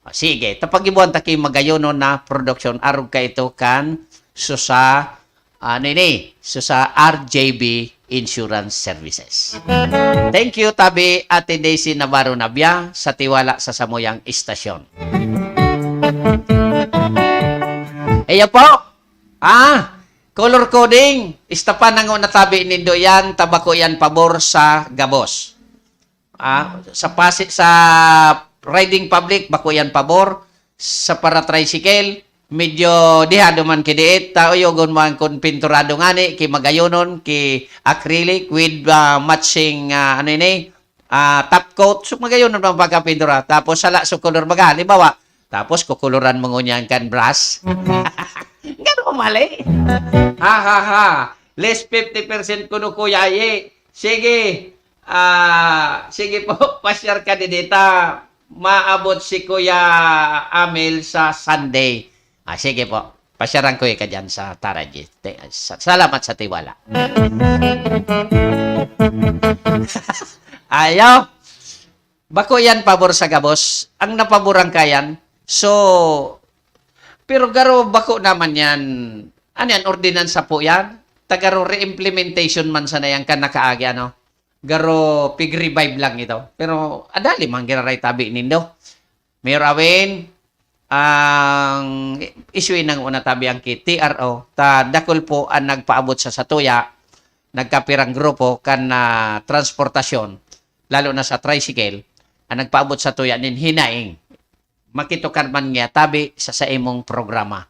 O sige, tapagibuan ta kay magayono na production arog ka ito kan sa RJB Insurance Services. Thank you, Tabi Ate Daisy Navarro Nabia sa tiwala sa Samuyang Istasyon. Eyo po. Color coding. Istapan na nga tabi nindo yan, tabako yan pabor sa gabos. Sa riding public, bako yan pabor. Sa para tricycle, medyo dihado man kidiit, tao yogon man kon pinturado ngani, ki magayonon, ki acrylic with matching top coat, so magayonon man pagkapintura. Tapos sala so color baga, halimbawa, tapos kukuluran mo ngunyan kan brush. Gano'n mali. Less 50% kuno kuya ye. Sige. Sige po, pasyar ka dita. Maabot si Kuya Amel sa Sunday. Sige po. Pasyaran ko ka dyan sa Taraji. Salamat sa tiwala. Ayaw. Bako yan pabor sa gabos. Ang napaborang kayan. So, pero garo bako naman yan. Ano yan? Ordinansa po yan. Tagaro re-implementation man sana yan kan nakaagi ano. Garo pig-revive lang ito. Pero adali man giraray tabi nindo. Mayor Awin, ang isuin ng una tabi ang TRO. Ta dakol po ang nagpaabot sa Satuya. Nagkapirang grupo kan transportasyon. Lalo na sa tricycle. Ang nagpaabot sa Tuya nin hinaing. Makitukan man nga tabi sa imong programa.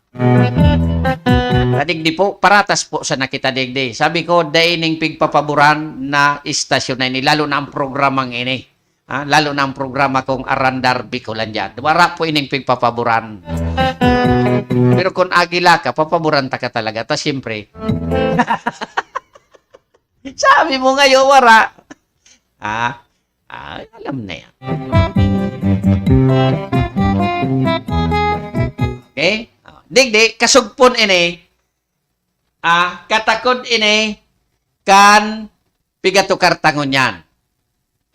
Digdi po, paratas po sa nakita digdi. Sabi ko, daining pigpapaboran na istasyon na ini, lalo na ang programang ini. Lalo na ang programa kong Arandar Bicolandia. Wara po ining pigpapaboran. Pero kung agila ka, papaboran ta ka talaga. Ta siyempre. Sabi mo ngayon, wara. Alam na yan. Okay? Digdi, kasugpon ini, katakod ini, kan pigatukar tangon yan.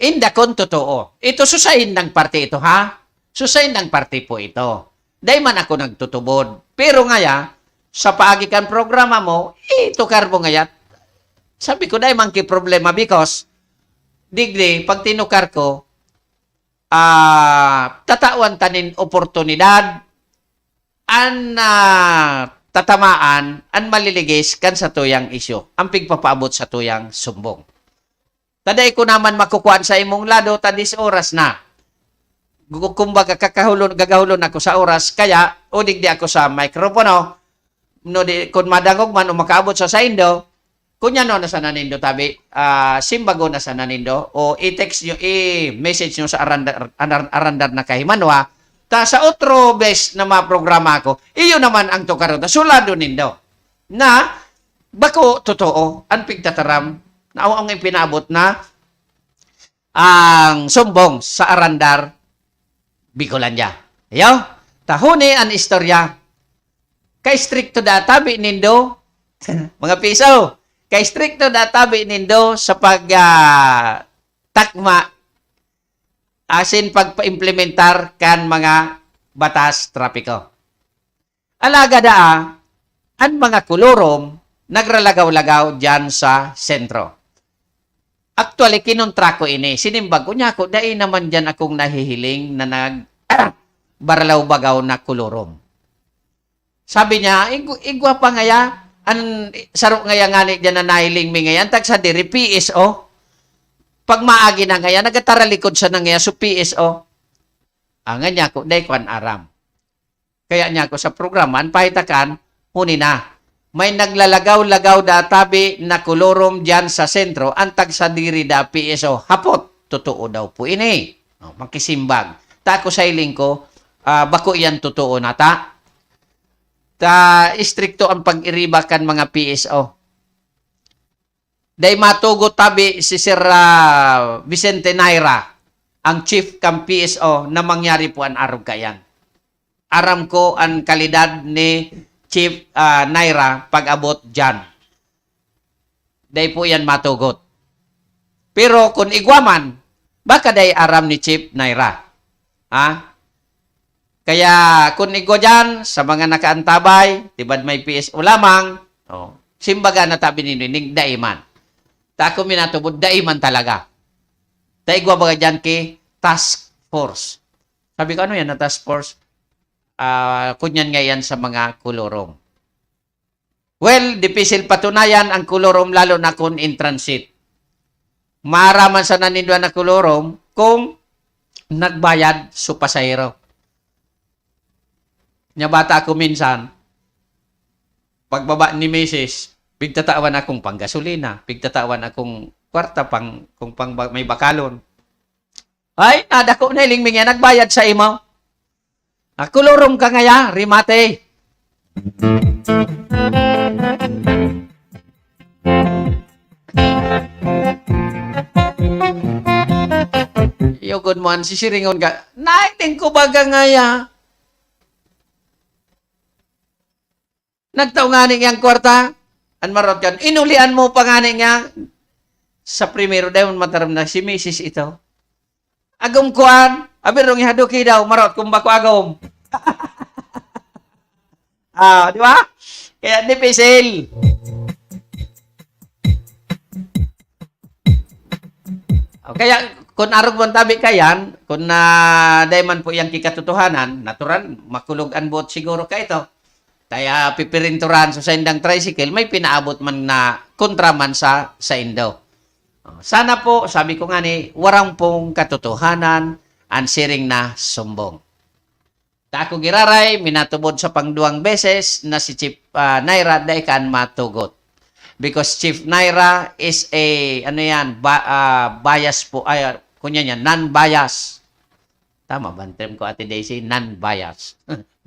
Inda kon totoo. Ito susayin ng party ito, ha? Susayin ng party po ito. Dahil man ako nagtutubod. Pero ngaya, sa paagikan programa mo, itukar mo ngaya. Sabi ko, dahil man ki problema because, digdi, pag tinukar ko, tatawan tanin oportunidad, tatamaan, an maliligis kan sa tuyang isyo. Ang pigpapaabot sa tuyang sumbong. Taday ko naman makukuhaan sa imong lado, tadis oras na. Kumbaga gagahulon ako sa oras, kaya udig di ako sa mikropono. No, kung madangog man o makaabot sa indo, kunya no na sa nanindo tabi, simbago na sa nanindo, o i-text nyo, i-message nyo sa arandar na kahimanwa, ta sa otro bes na mga programa ko, iyo naman ang tukarot. Sulado nindo. Na, bako totoo, ang pigtataram, na ang ipinabot na ang sumbong sa Arandar Bicolandia. Iyo, tahuni ang istorya. Kay stricto da tabi nindo, mga piso, kay stricto da tabi nindo sa pag takma asin pagpa-implementar kan mga batas trapiko. Alaga daa, ang mga kulurom nagralagaw-lagaw dyan sa sentro. Actually, kinontra ko ini. Sinimbag ko niya ako, dahil naman dyan akong nahihiling na baralaw-bagaw na kulurom. Sabi niya, igwa pa ngaya, an sarok ngaya ngani dyan na nahiling mi ngayan, tag sa diri, PSO. Pag maagi na ngaya, nagataralikod sa na ngaya, so PSO. Nga niya ko, dahi ko an aram. Kaya niya ko sa programan, pahitakan, huni na. May naglalagaw-lagaw da tabi na kolorom dyan sa sentro, antag sa diri da PSO. Hapot, totoo daw po ini. Makisimbag. Tako sa iling ko, bako yan totoo na ta. Istrikto ang pag-iribakan mga PSO. Day matugo tabi si Sir Vicente Naira. ang chief kang PSO na mangyari po ang arog kayan. Aram ko ang kalidad ni Chief Naira pag-abot dyan. Day po yan matugot. Pero kung igwaman, baka day aram ni Chief Naira. Ha? Kaya kung igwa dyan, sa mga nakaantabay, tibad may PSO lamang, simbaga na tabi ninig daiman. Ta ako minatubod, daiman talaga. Taigwa baga dyan ki task force. Sabi ko, ano yan na task force? Kunyan nga yan sa mga kolorom. Well, dipisil patunayan ang kolorom lalo na kung in transit. Maraman sa nanindwa na kolorom kung nagbayad sa pasahero. Nya bata ako minsan, pagbaba ni Mrs., pigtatawan akong panggasolina, pigtatawan akong kwarta kung may bakalon. Ay, nadako na ilingming yan, nagbayad sa imo. Kulurong ka ngaya, rimate. Yugod mo, sisiringon ka, naiting ko baga ngaya. Nagtao nga niyang kwarta, an marot yan, inulian mo pa nga niya, sa primero daw, mataram na si Mrs. ito. Agom kuan, abirong ihaduki daw, marot kung bako agom. Di ba? Kaya dipisil. Kaya kung arog mo tabi kayan, kung dayman po yung kikatotohanan, natural, makulog ang buot siguro ka ito. Kaya pipirinturan sa indang tricycle, may pinaabot man na kontraman sa indo. Sana po, sabi ko nga ni, warang pong katotohanan, ansiring na sumbong. Tako giraray, minatubod sa pangduang beses na si Chief Naira daikan matugot. Because Chief Naira is a, bias po, kunya niya, non-bias. Tama, bantrem ko Ate Daisy, non-bias.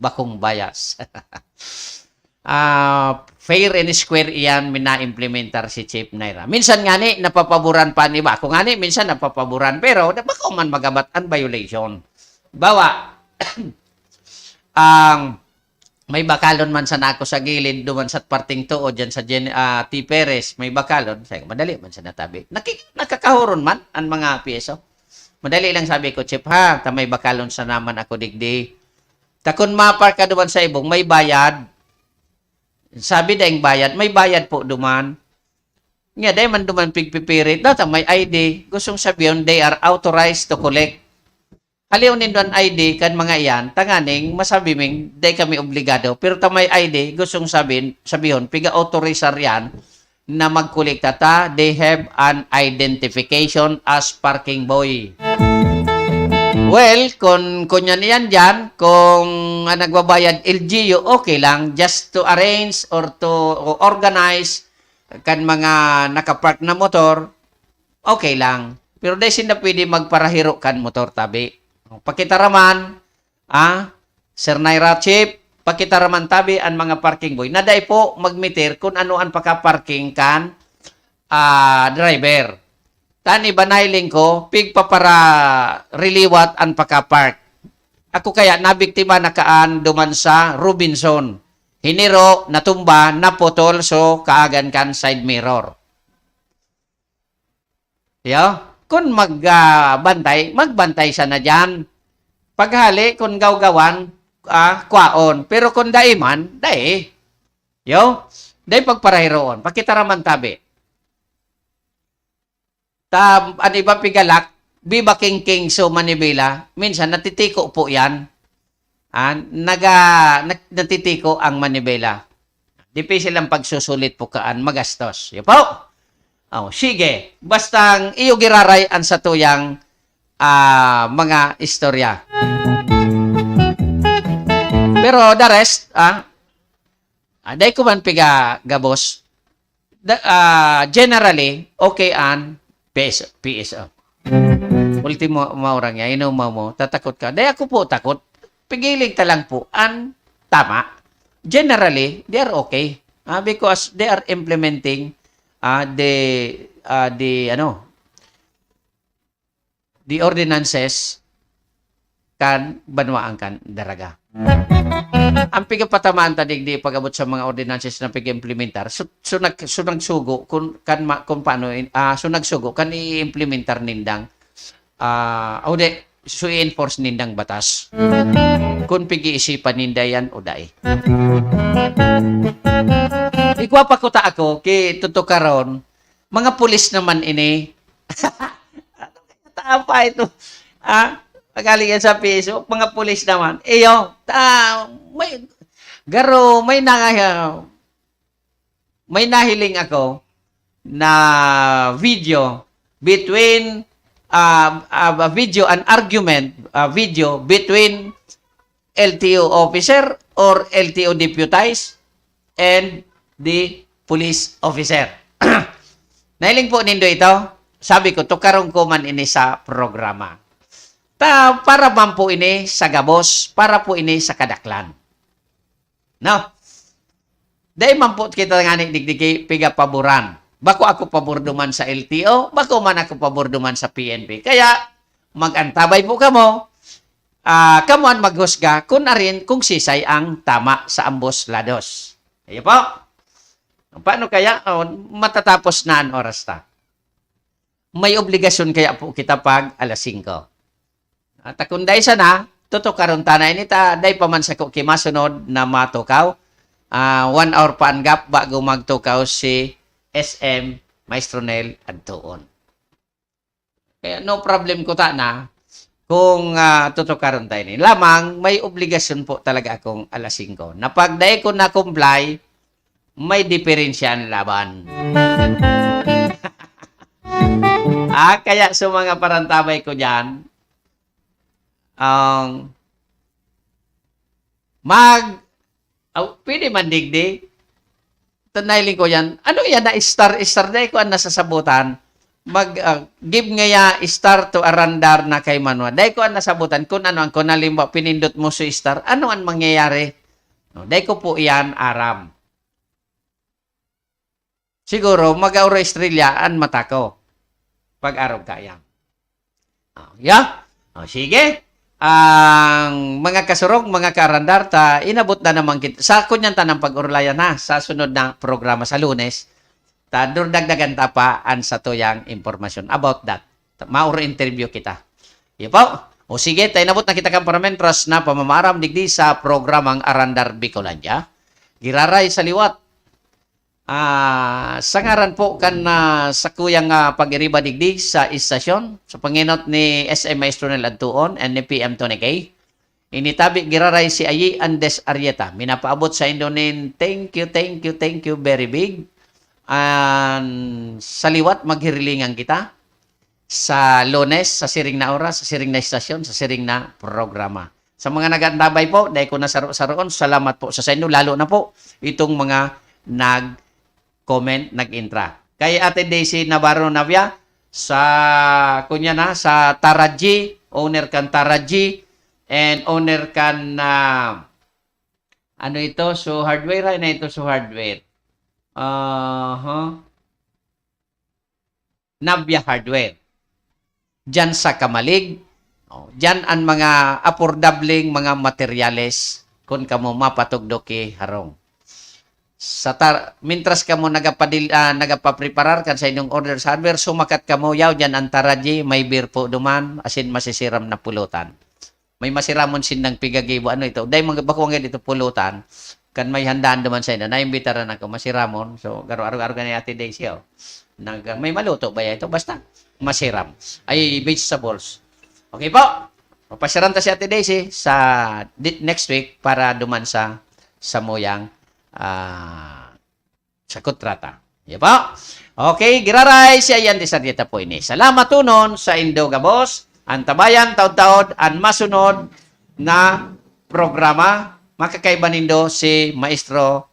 Bakong bias. Fair and square iyan mina-implementar si Chief Naira. Minsan nga ni, napapaboran pa ni ba? Kung nga ni, minsan napapaboran, pero baka man magabat ang violation. Bawa, may bakalon man sa nako sa gilid, duman sa parting tuo, dyan sa T. Perez, may bakalon. Sabi ko, madali man sa natabi. Nakakahuron man ang mga PSO. Madali lang sabi ko, Chief, ha, may bakalon sa naman ako digdi. Takon mapar ka duman sa ibong, may bayad. Sabi daing bayad, may bayad po duman. Nga, dahi man duman pigpipirit. Data may ID. Gustong sabihin, they are authorized to collect. Haliw nindon ID kan mga iyan, tanganing masabiming, dahi kami obligado. Pero tamay ID, gustong sabihin, piga-authorizar yan na magkolekta ta, they have an identification as parking boy. Well, kung yan yan dyan, kung nagbabayad LGU, okay lang. Just to arrange or to organize kan mga nakapark na motor, okay lang. Pero dahil sila pwede magparahiro kan motor tabi. Pakitaraman, Sir Naira Chief, pakitaraman tabi ang mga parking boy. Naday po magmeter kung ano ang pakaparking kan driver. Tani banayling ko, pigpa para reliwat ang pakapark. Ako kaya nabiktima na kaan duman sa Robinson. Hiniro, natumba, naputol, so kaagan kan side mirror. Kung magbantay siya na dyan. Paghali, kung gawgawan, kwaon. Pero kung daiman, dahi. Dahi pagparahiroon. Pakitaraman tabi. Ano iba pigalak, biba king so manibela, minsan natitiko po yan. Natitiko ang manibela. Dipisil ang pagsusulit po kaan, magastos. Yo po. Sige, bastang iyo giraray ang sa tuyang mga istorya. Pero the rest, dahil ko man piga gabos, generally, okay PSO. Ultimo maurang niya, inumaw mo, tatakot ka. Dahil ako po takot, pigiling talang po, tama. Generally, they are okay. Because they are implementing the ordinances kan banwaan kan daraga. Ang pigapatamaan tadig di pagabot sa mga ordinances na pig-implementar, so nagsugo kung paano, so nagsugo kan i-implementar nindang, o de, so i-enforce nindang batas. Kung pig-iisipan ninda yan o dae. Igwapa ko ta ako, ki tutukaron, mga pulis naman ini, taapa ito, pagaling yan sa piso, mga pulis naman, iyo, may nahiling ako na video between video, an argument video between LTO officer or LTO deputized and the police officer. Nahiling po nindo ito. Sabi ko, tukarong ko man ini sa programa. Para man po ini sa gabos, para po ini sa kadaklan. No? Dahil man po kita nga digdigi piga paboran. Bako ako pabor duman sa LTO, bako man ako pabor duman sa PNP. Kaya, mag-antabay po kamo, kamuan maghusga kung narin kung sisay ang tama sa ambos lados. Ayo po. Paano kaya? Matatapos na ang oras ta. May obligasyon kaya po kita pag alas 5. At kung dahil sana, tutukaron tanay nita, dahil pa man sa kimasunod na matukaw, 1 hour pa ang gap bago magtukaw si SM Maestro Nel Adtuon. Kaya no problem ko ta na kung tutukaron tayo ni. Lamang, may obligasyon po talaga akong alas 5. Na pag dahil ko na-comply, may diferensya ang laban. Kaya sa mga parantabay ko dyan, pwede man digdi, tanayling ko yan, ano yan na star dahil ko ang nasasabutan, give ngaya star to arandar na kay Manwa. Dahil ko ang nasabutan, kung ano ang kunalimba, pinindot mo sa star, ano ang mangyayari? No, dahil ko po iyan aram. Siguro, mag-aura estrella ang mata ko. Pag-araw kaya. Sige. Ang mga kasurog, mga karandar, inabot na naman kita. Sa kunyan tanang pag-urlayan na sa sunod na programa sa Lunes, dagdagan ta pa an sa tuyang informasyon about that. Mauro interview kita. Iyo po. O sige, tayo nabot na kita kang paramentros na pamamaram digdi sa programang Arandar Bicolandia. Giraray sa liwat. Sa ngaran po kan sa kuyang pag-iriba digdi sa istasyon sa panginot ni SM Maestro Nel Adtuon and ni PM Tony K. Initabi giraray si Ayi Andes Arieta. Minapaabot sa Indonin. Thank you very big. Sa liwat maghirilingan kita sa Lunes, sa siring na oras, sa siring na istasyon, sa siring na programa. Sa mga nag-antabay po, dahil ko nasaroon, salamat po sa inyo, lalo na po itong mga nag-comment, nag-intra. Kay Ate Daisy Navarro Navia, sa Taraji, owner kan Taraji, and owner kan so hardware, hardware. Navia Hardware. Diyan sa Kamalig. Diyan ang mga affordabling mga materyales kung kamo mapatugdoki harong. Mintras kamo nagapapreparar kan sa inyong order sa hardware, sumakat kamo yaw diyan ang Taraji, may beer po duman, asin masisiram na pulutan. May masiramon sinang pigagibo ito. Dahil mga bakuangin ito pulutan, kan may handaan duman sa inyo, naimbitaran ako, masiramon. So, garo-aro ka ni Ate Daisy, may maluto ba ito? Basta, masiram. Ay, vegetables. Okay po. Papasiram ta si Ate Daisy sa next week para duman sa Samuyang sa kontrata. Yan po. Okay, giraray si Ayan di Sardieta po ini. Salamat tunon sa Indo Gabos, ang tabayan, taod-taod, ang masunod na programa makakaiba nindo si Maestro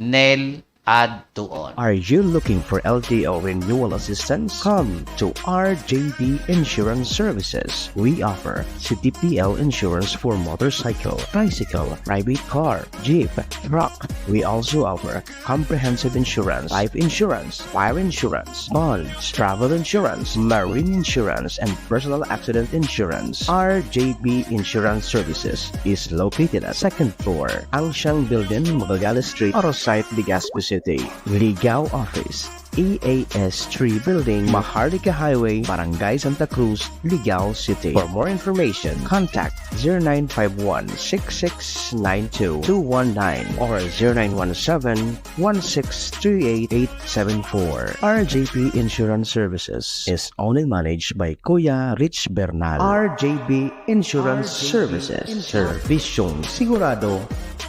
Nel add to on. Are you looking for LTO renewal assistance? Come to RJB Insurance Services. We offer CTPL insurance for motorcycle, tricycle, private car, jeep, truck. We also offer comprehensive insurance, life insurance, fire insurance, bonds, travel insurance, marine insurance, and personal accident insurance. RJB Insurance Services is located at 2nd floor, Angshang Building, Magallanes Street, Orosite, Legazpi City. Ligao Office, EAS 3 Building, Maharlika Highway, Barangay Santa Cruz, Ligao City. For more information, contact 0951-6692-219 or 0917-1638874. RJB Insurance Services is owned and managed by Kuya Rich Bernal. RJB Insurance Services. Servisyong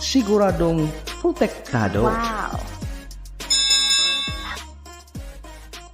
siguradong protektado. Wow!